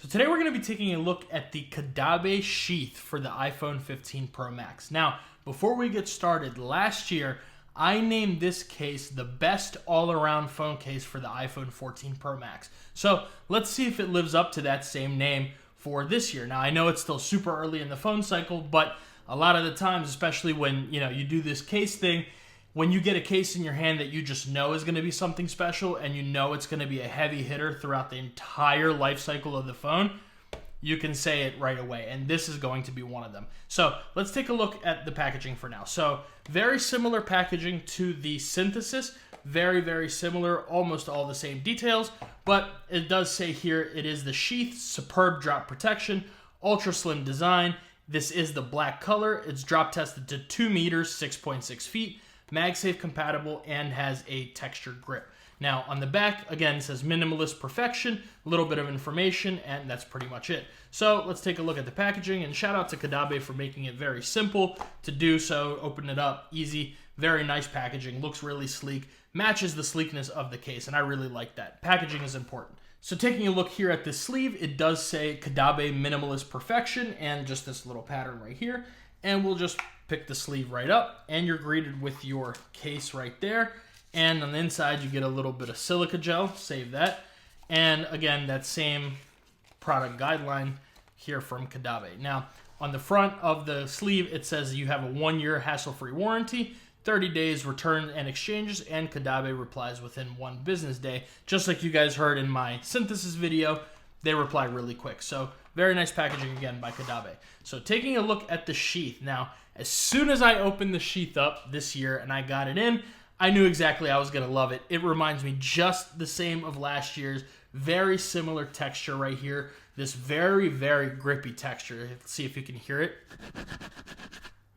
Today we're going to be taking a look at the Caudabe Sheath for the iPhone 15 Pro Max. Now, before we get started, last year I named this case the best all-around phone case for the iPhone 14 Pro Max. So let's see if it lives up to that same name for this year. Now, I know it's still super early in the phone cycle, but a lot of the times, especially when you do this case thing, when you get a case in your hand that you just know is going to be something special and you know it's going to be a heavy hitter throughout the entire life cycle of the phone, you can say it right away, and this is going to be one of them. So let's take a look at the packaging for now. So very similar packaging to the Synthesis, very, very similar, almost all the same details, but it does say here it is the Sheath, superb drop protection, ultra slim design. This is the black color. It's drop tested to 2 meters, 6.6 feet. MagSafe compatible, and has a textured grip. Now on the back, again, it says minimalist perfection, a little bit of information, and that's pretty much it. So let's take a look at the packaging, and shout out to Caudabe for making it very simple to do so. Open it up, easy, very nice packaging, looks really sleek, matches the sleekness of the case, and I really like that. Packaging is important. So taking a look here at the sleeve, it does say Caudabe minimalist perfection, and just this little pattern right here, and we'll just pick the sleeve right up, and you're greeted with your case right there. And on the inside, you get a little bit of silica gel, save that. And again, that same product guideline here from Caudabe. Now, on the front of the sleeve, it says you have a 1-year hassle-free warranty, 30 days return and exchanges, and Caudabe replies within 1 business day. Just like you guys heard in my Synthesis video, they reply really quick. So very nice packaging again by Caudabe. So taking a look at the sheath. Now, as soon as I opened the sheath up this year and I got it in, I knew exactly I was going to love it. It reminds me just the same of last year's. Very similar texture right here. This very, very grippy texture. Let's see if you can hear it.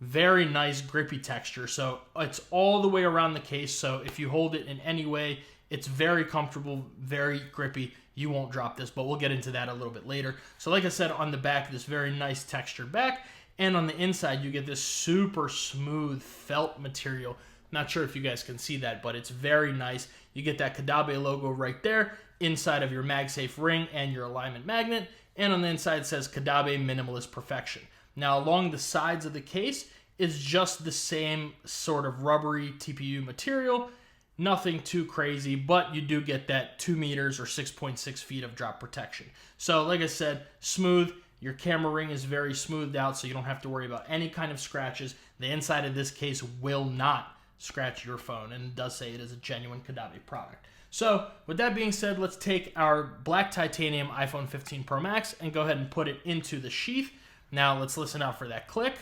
Very nice grippy texture. So it's all the way around the case. So if you hold it in any way, it's very comfortable, very grippy. You won't drop this, but we'll get into that a little bit later. So like I said, on the back, this very nice texture back. And on the inside, you get this super smooth felt material. Not sure if you guys can see that, but it's very nice. You get that Caudabe logo right there inside of your MagSafe ring and your alignment magnet. And on the inside, it says Caudabe Minimalist Perfection. Now, along the sides of the case is just the same sort of rubbery TPU material. Nothing too crazy, but you do get that 2 meters or 6.6 feet of drop protection. So like I said, smooth. Your camera ring is very smoothed out, so you don't have to worry about any kind of scratches. The inside of this case will not scratch your phone, and it does say it is a genuine Caudabe product. So with that being said, let's take our black titanium iPhone 15 Pro Max and go ahead and put it into the sheath. Now let's listen out for that click.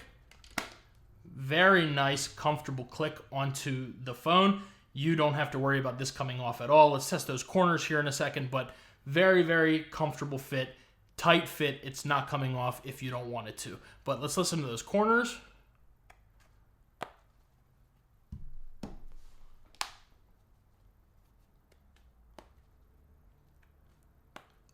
Very nice, comfortable click onto the phone. You don't have to worry about this coming off at all. Let's test those corners here in a second, but very, very comfortable fit. Tight fit, it's not coming off if you don't want it to. But let's listen to those corners.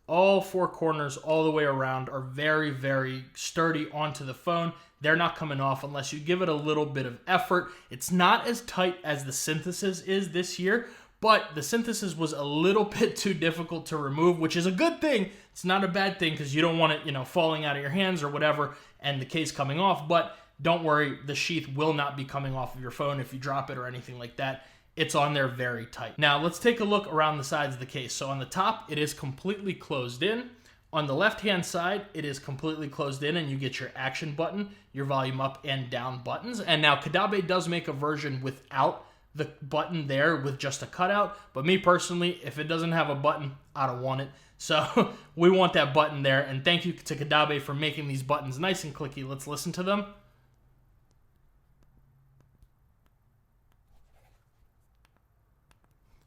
All 4 corners all the way around are very, very sturdy onto the phone. They're not coming off unless you give it a little bit of effort. It's not as tight as the Synthesis is this year, but the Synthesis was a little bit too difficult to remove, which is a good thing. It's not a bad thing because you don't want it, falling out of your hands or whatever and the case coming off. But don't worry, the sheath will not be coming off of your phone if you drop it or anything like that. It's on there very tight. Now, let's take a look around the sides of the case. So on the top, it is completely closed in. On the left-hand side, it is completely closed in, and you get your action button, your volume up and down buttons. And now Caudabe does make a version without the button there with just a cutout, but me personally, if it doesn't have a button, I don't want it. So we want that button there, and thank you to Caudabe for making these buttons nice and clicky. Let's listen to them.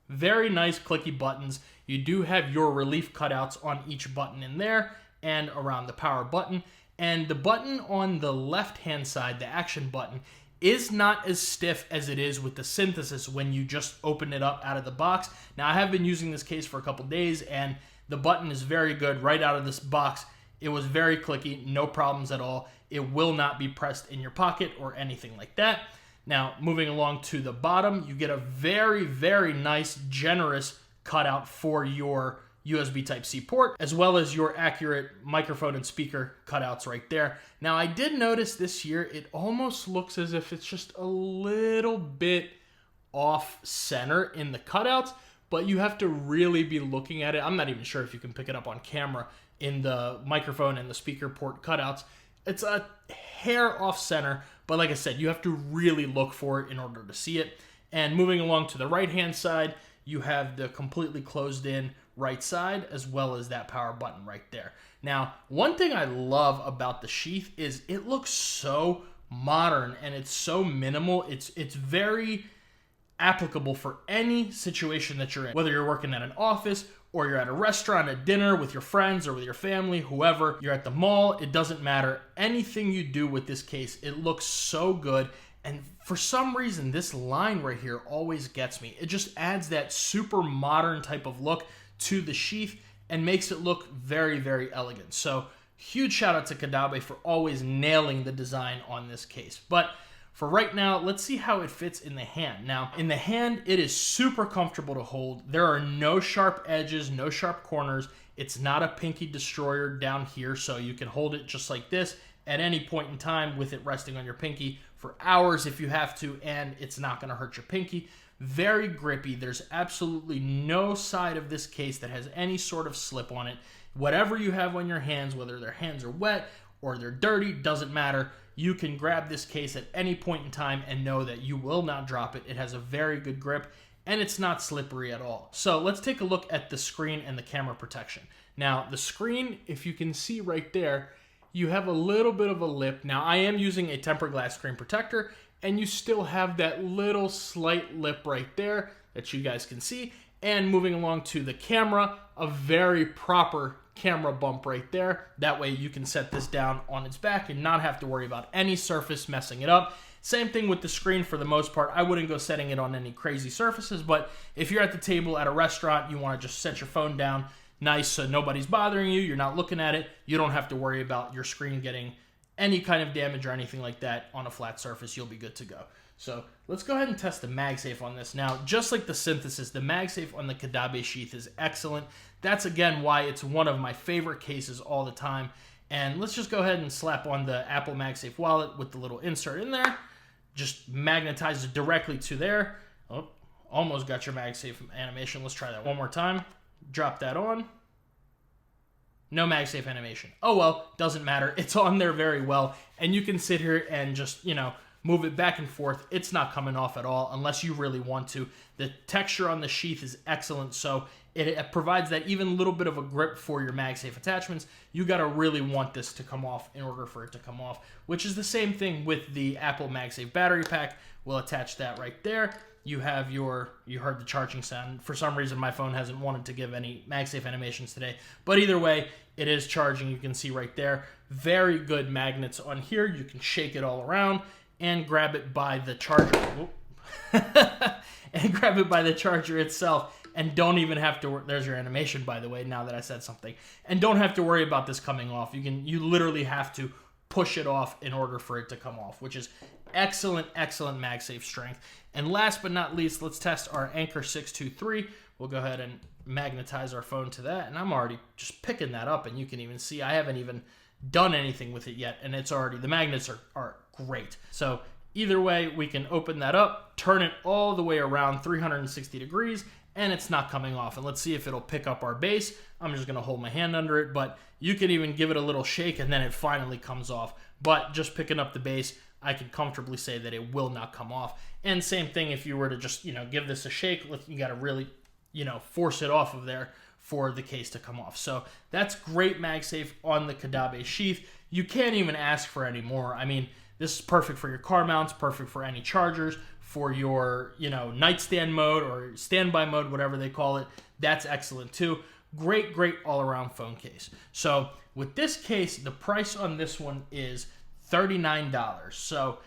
Very nice clicky buttons. You do have your relief cutouts on each button in there and around the power button. And the button on the left-hand side, the action button, is not as stiff as it is with the Synthesis when you just open it up out of the box. Now, I have been using this case for a couple days, and the button is very good right out of this box. It was very clicky, no problems at all. It will not be pressed in your pocket or anything like that. Now, moving along to the bottom, you get a very, very nice, generous cutout for your USB Type-C port, as well as your accurate microphone and speaker cutouts right there. Now, I did notice this here, it almost looks as if it's just a little bit off center in the cutouts, but you have to really be looking at it. I'm not even sure if you can pick it up on camera in the microphone and the speaker port cutouts. It's a hair off center, but like I said, you have to really look for it in order to see it. And moving along to the right-hand side, you have the completely closed in right side, as well as that power button right there. Now, one thing I love about the Sheath is it looks so modern and it's so minimal. It's very applicable for any situation that you're in, whether you're working at an office or you're at a restaurant, at dinner with your friends or with your family, whoever, you're at the mall, it doesn't matter. Anything you do with this case, it looks so good. And for some reason, this line right here always gets me. It just adds that super modern type of look to the Sheath and makes it look very, very elegant. So huge shout out to Caudabe for always nailing the design on this case. But for right now, let's see how it fits in the hand. Now, in the hand, it is super comfortable to hold. There are no sharp edges, no sharp corners. It's not a pinky destroyer down here, so you can hold it just like this at any point in time with it resting on your pinky for hours if you have to, and it's not gonna hurt your pinky. Very grippy. There's absolutely no side of this case that has any sort of slip on it. Whatever you have on your hands, whether their hands are wet or they're dirty, doesn't matter. You can grab this case at any point in time and know that you will not drop it. It has a very good grip and it's not slippery at all. So let's take a look at the screen and the camera protection. Now, the screen, if you can see right there, you have a little bit of a lip. Now, I am using a tempered glass screen protector, and you still have that little slight lip right there that you guys can see. And moving along to the camera, a very proper camera bump right there. That way you can set this down on its back and not have to worry about any surface messing it up. Same thing with the screen for the most part. I wouldn't go setting it on any crazy surfaces, but if you're at the table at a restaurant, you want to just set your phone down nice so nobody's bothering you, you're not looking at it, you don't have to worry about your screen getting any kind of damage or anything like that on a flat surface. You'll be good to go. So let's go ahead and test the MagSafe on this. Now, just like the Synthesis, the MagSafe on the Caudabe Sheath is excellent. That's, again, why it's one of my favorite cases all the time. And let's just go ahead and slap on the Apple MagSafe wallet with the little insert in there. Just magnetize it directly to there. Oh, almost got your MagSafe animation. Let's try that one more time. Drop that on. No MagSafe animation. Oh well, doesn't matter. It's on there very well. And you can sit here and just, move it back and forth. It's not coming off at all unless you really want to. The texture on the Sheath is excellent, so it provides that even little bit of a grip for your MagSafe attachments. You got to really want this to come off in order for it to come off, which is the same thing with the Apple MagSafe battery pack. We'll attach that right there. You have you heard the charging sound. For some reason, my phone hasn't wanted to give any MagSafe animations today. But either way, it is charging. You can see right there. Very good magnets on here. You can shake it all around and grab it by the charger. And grab it by the charger itself. And don't even have to, there's your animation, by the way, now that I said something. And don't have to worry about this coming off. You literally have to push it off in order for it to come off, which is excellent, excellent MagSafe strength. And last but not least, let's test our Anker 623. We'll go ahead and magnetize our phone to that. And I'm already just picking that up, and you can even see I haven't even done anything with it yet, and it's already, the magnets are great. So either way, we can open that up, turn it all the way around 360 degrees, and it's not coming off. And let's see if it'll pick up our base. I'm just gonna hold my hand under it, but you can even give it a little shake and then it finally comes off. But just picking up the base, I can comfortably say that it will not come off. And same thing if you were to just, give this a shake, you gotta really, force it off of there for the case to come off. So that's great MagSafe on the Caudabe Sheath. You can't even ask for any more. I mean, this is perfect for your car mounts, perfect for any chargers, for your, nightstand mode or standby mode, whatever they call it. That's excellent too. Great, great all-around phone case. So with this case, the price on this one is $39. So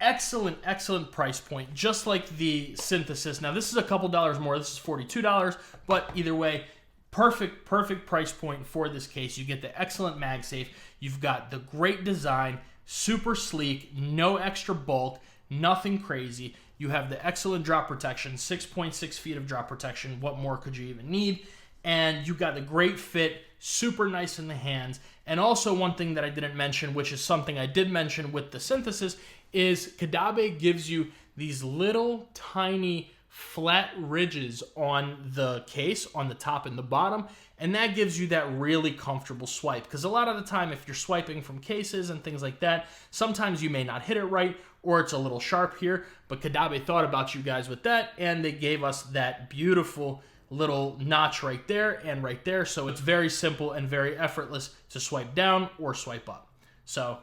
excellent, excellent price point, just like the Synthesis. Now, this is a couple dollars more. This is $42, but either way, perfect, perfect price point for this case. You get the excellent MagSafe. You've got the great design, super sleek, no extra bulk, nothing crazy. You have the excellent drop protection, 6.6 feet of drop protection. What more could you even need? and you got a great fit, super nice in the hands. And also one thing that I didn't mention, which is something I did mention with the synthesis, is Caudabe gives you these little tiny flat ridges on the case, on the top and the bottom, and that gives you that really comfortable swipe. Because a lot of the time, if you're swiping from cases and things like that, sometimes you may not hit it right, or it's a little sharp here, but Caudabe thought about you guys with that, and they gave us that beautiful little notch right there and right there, so it's very simple and very effortless to swipe down or swipe up. So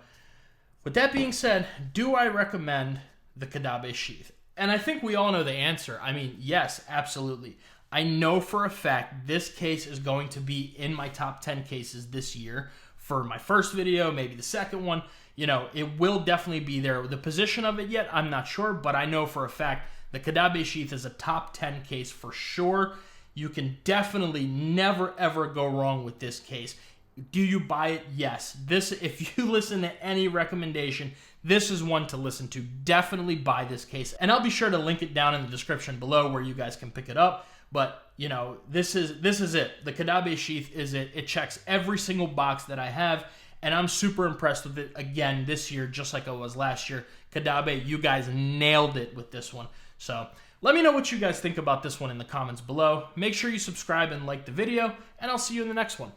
with that being said, do I recommend the Caudabe Sheath? And I think we all know the answer. I mean, yes, absolutely. I know for a fact this case is going to be in my top 10 cases this year. For my first video, maybe the second one, you know, it will definitely be there. The position of it yet, I'm not sure, but I know for a fact the Caudabe Sheath is a top 10 case for sure. You can definitely never ever go wrong with this case. Do you buy it? Yes. This, if you listen to any recommendation, this is one to listen to. Definitely buy this case. And I'll be sure to link it down in the description below where you guys can pick it up. But, you know, this is it. The Caudabe Sheath is it. It checks every single box that I have, and I'm super impressed with it again this year, just like I was last year. Caudabe, you guys nailed it with this one. So let me know what you guys think about this one in the comments below. Make sure you subscribe and like the video, and I'll see you in the next one.